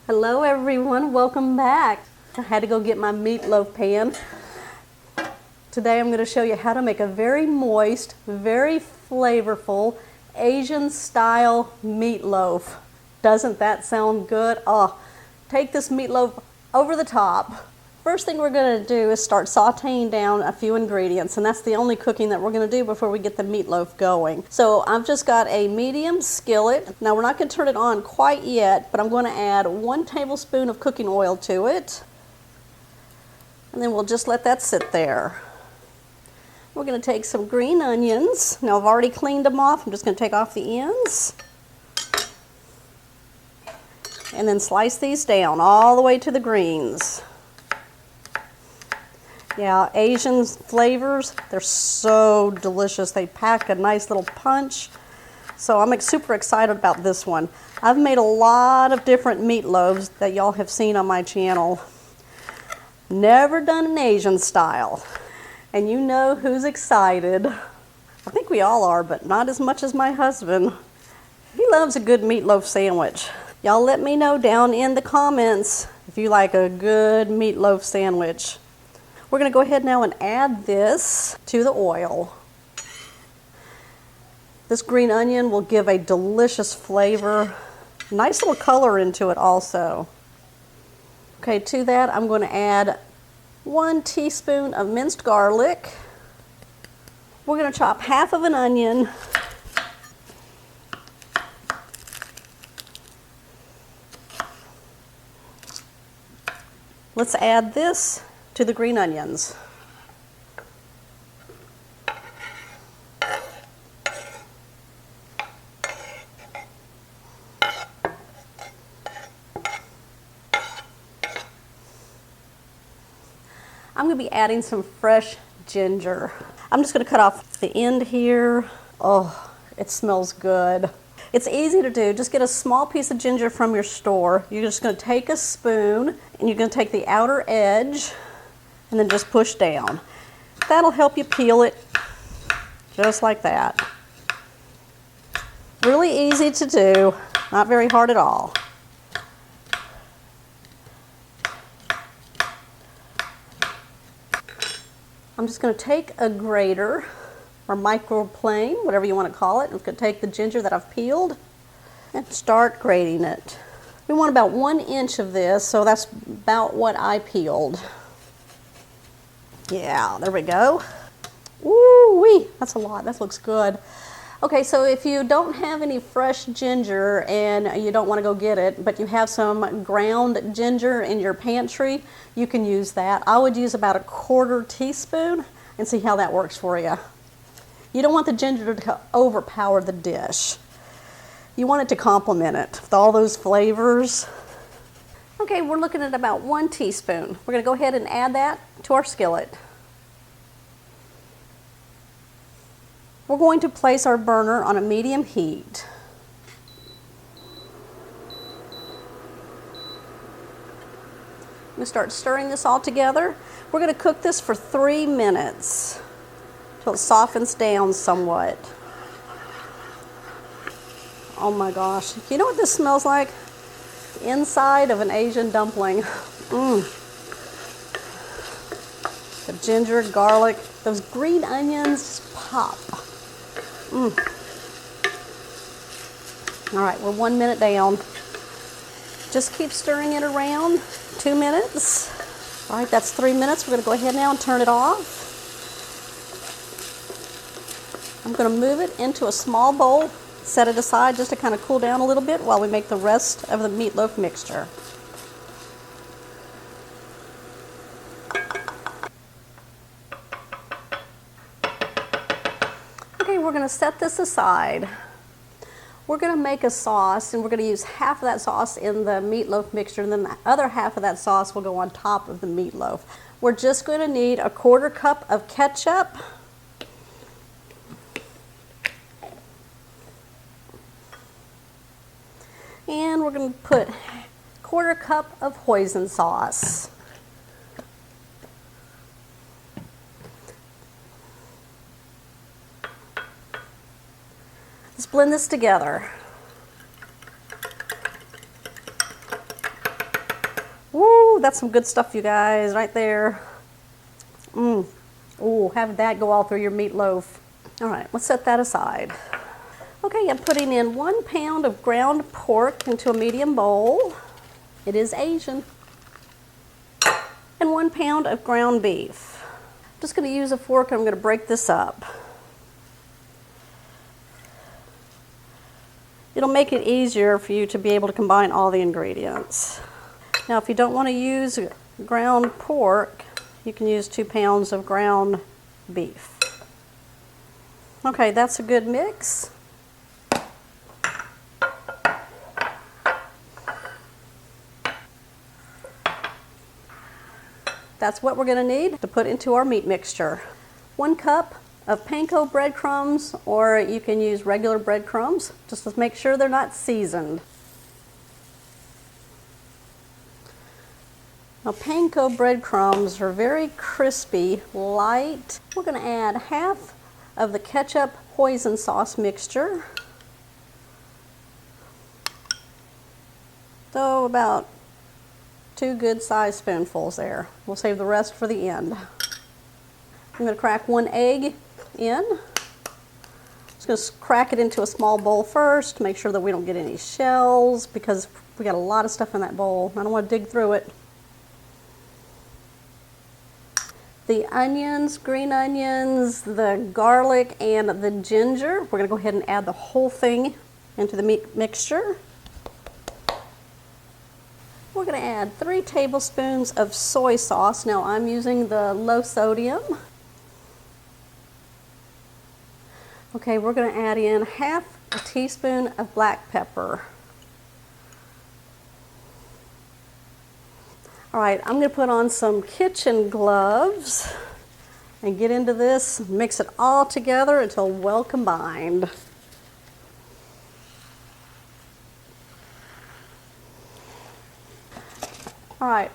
Hello everyone, welcome back. I had to go get my meatloaf pan. Today I'm going to show you how to make a very moist, very flavorful Asian style meatloaf. Doesn't that sound good? Oh, take this meatloaf over the top. First thing we're going to do is start sauteing down a few ingredients, and that's the only cooking that we're going to do before we get the meatloaf going. So I've just got a medium skillet. Now we're not going to turn it on quite yet, but I'm going to add 1 tablespoon of cooking oil to it. And then we'll just let that sit there. We're going to take some green onions. Now I've already cleaned them off. I'm just going to take off the ends. And then slice these down all the way to the greens. Yeah, Asian flavors, they're so delicious. They pack a nice little punch. So I'm super excited about this one. I've made a lot of different meatloaves that y'all have seen on my channel. Never done an Asian style. And you know who's excited. I think we all are, but not as much as my husband. He loves a good meatloaf sandwich. Y'all let me know down in the comments if you like a good meatloaf sandwich. We're going to go ahead now and add this to the oil. This green onion will give a delicious flavor. Nice little color into it also. Okay, to that I'm going to add 1 teaspoon of minced garlic. We're going to chop half of an onion. Let's add this to the green onions. I'm going to be adding some fresh ginger. I'm just going to cut off the end here. Oh, it smells good. It's easy to do. Just get a small piece of ginger from your store. You're just going to take a spoon and you're going to take the outer edge and then just push down. That'll help you peel it just like that. Really easy to do, not very hard at all. I'm just going to take a grater or microplane, whatever you want to call it. I'm going to take the ginger that I've peeled and start grating it. We want about 1 inch of this, so that's about what I peeled. Yeah, there we go. Ooh-wee, that's a lot. That looks good. Okay, so if you don't have any fresh ginger and you don't want to go get it, but you have some ground ginger in your pantry, you can use that. I would use about 1/4 teaspoon and see how that works for you. You don't want the ginger to overpower the dish. You want it to complement it with all those flavors. Okay, we're looking at about 1 teaspoon. We're going to go ahead and add that to our skillet. We're going to place our burner on a medium heat. I'm going to start stirring this all together. We're going to cook this for 3 minutes until it softens down somewhat. Oh my gosh. You know what this smells like? The inside of an Asian dumpling. The ginger, garlic, those green onions pop. All right, we're 1 minute down. Just keep stirring it around. 2 minutes. All right, that's 3 minutes. We're going to go ahead now and turn it off. I'm going to move it into a small bowl, set it aside just to kind of cool down a little bit while we make the rest of the meatloaf mixture. Okay, we're going to set this aside. We're going to make a sauce, and we're going to use half of that sauce in the meatloaf mixture, and then the other half of that sauce will go on top of the meatloaf. We're just going to need 1/4 cup of ketchup. And we're going to put 1/4 cup of Hoisin sauce. Let's blend this together. Ooh, that's some good stuff, you guys, right there. Ooh, have that go all through your meatloaf. All right, let's set that aside. Okay, I'm putting in 1 pound of ground pork into a medium bowl. It is Asian. And 1 pound of ground beef. I'm just going to use a fork and I'm going to break this up. It'll make it easier for you to be able to combine all the ingredients. Now, if you don't want to use ground pork, you can use 2 pounds of ground beef. Okay, that's a good mix. That's what we're going to need to put into our meat mixture. 1 cup of panko breadcrumbs, or you can use regular breadcrumbs, just to make sure they're not seasoned. Now, panko breadcrumbs are very crispy, light. We're going to add half of the ketchup hoisin sauce mixture. So about 2 good sized spoonfuls there. We'll save the rest for the end. I'm going to crack 1 egg in. Just going to crack it into a small bowl first to make sure that we don't get any shells, because we got a lot of stuff in that bowl. I don't want to dig through it. The onions, green onions, the garlic, and the ginger, we're going to go ahead and add the whole thing into the meat mixture. We're going to add 3 tablespoons of soy sauce. Now, I'm using the low sodium. Okay, we're going to add in half a teaspoon of black pepper. All right, I'm going to put on some kitchen gloves and get into this, mix it all together until well combined. All right,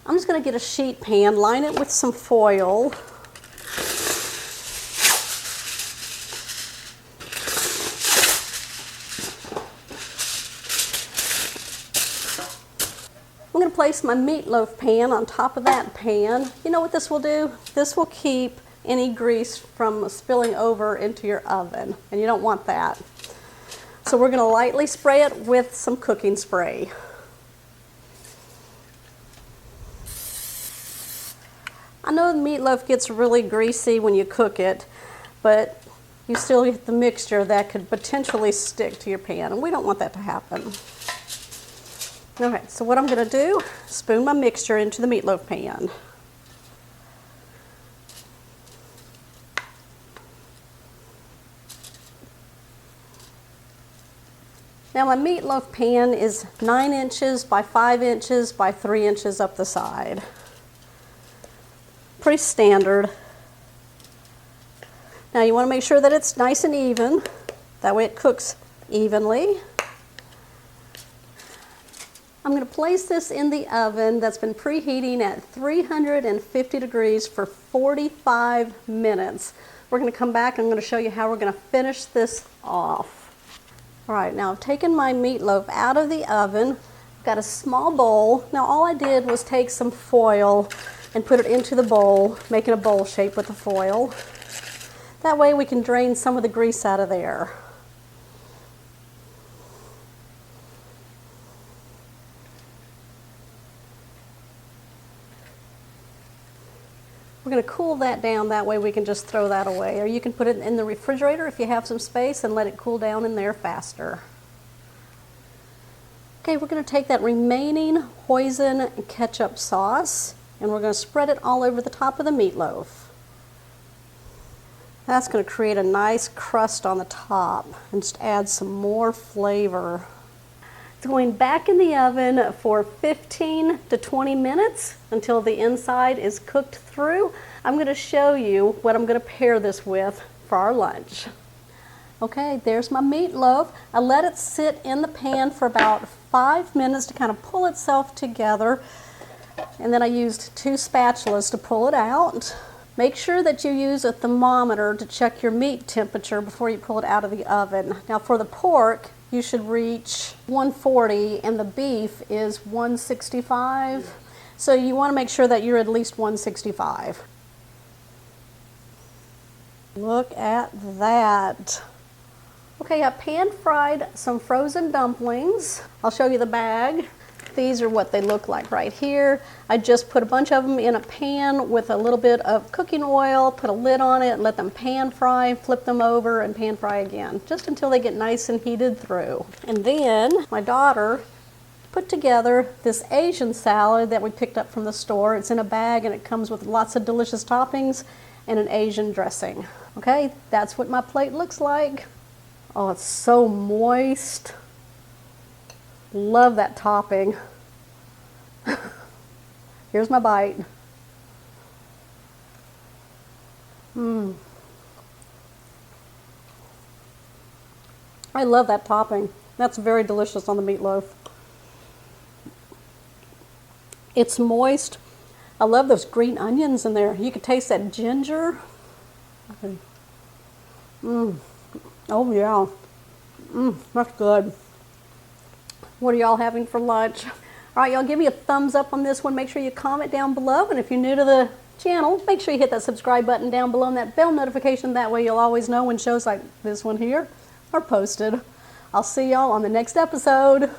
I'm just going to get a sheet pan, line it with some foil. I'm going to place my meatloaf pan on top of that pan. You know what this will do? This will keep any grease from spilling over into your oven, and you don't want that. So we're going to lightly spray it with some cooking spray. I know the meatloaf gets really greasy when you cook it, but you still get the mixture that could potentially stick to your pan, and we don't want that to happen. Okay, so what I'm going to do, spoon my mixture into the meatloaf pan. Now my meatloaf pan is 9 inches by 5 inches by 3 inches up the side. Pretty standard. Now you want to make sure that it's nice and even, that way it cooks evenly. I'm going to place this in the oven that's been preheating at 350 degrees for 45 minutes. We're going to come back and I'm going to show you how we're going to finish this off. All right, now I've taken my meatloaf out of the oven. I've got a small bowl. Now all I did was take some foil and put it into the bowl, making a bowl shape with the foil. That way we can drain some of the grease out of there. We're going to cool that down, that way we can just throw that away. Or you can put it in the refrigerator if you have some space and let it cool down in there faster. Okay, we're going to take that remaining hoisin ketchup sauce and we're going to spread it all over the top of the meatloaf. That's going to create a nice crust on the top and just add some more flavor. It's going back in the oven for 15 to 20 minutes until the inside is cooked through. I'm going to show you what I'm going to pair this with for our lunch. Okay, there's my meatloaf. I let it sit in the pan for about 5 minutes to kind of pull itself together, and then I used 2 spatulas to pull it out. Make sure that you use a thermometer to check your meat temperature before you pull it out of the oven. Now for the pork, you should reach 140 and the beef is 165. So you want to make sure that you're at least 165. Look at that. Okay, I pan fried some frozen dumplings. I'll show you the bag. These are what they look like right here. I just put a bunch of them in a pan with a little bit of cooking oil, put a lid on it, and let them pan fry, flip them over, and pan fry again, just until they get nice and heated through. And then my daughter put together this Asian salad that we picked up from the store. It's in a bag and it comes with lots of delicious toppings and an Asian dressing. Okay, that's what my plate looks like. Oh, it's so moist. Love that topping. Here's my bite. I love that topping. That's very delicious on the meatloaf. It's moist. I love those green onions in there. You can taste that ginger. Okay. Oh yeah. That's good. What are y'all having for lunch? All right, y'all give me a thumbs up on this one. Make sure you comment down below. And if you're new to the channel, make sure you hit that subscribe button down below and that bell notification. That way you'll always know when shows like this one here are posted. I'll see y'all on the next episode.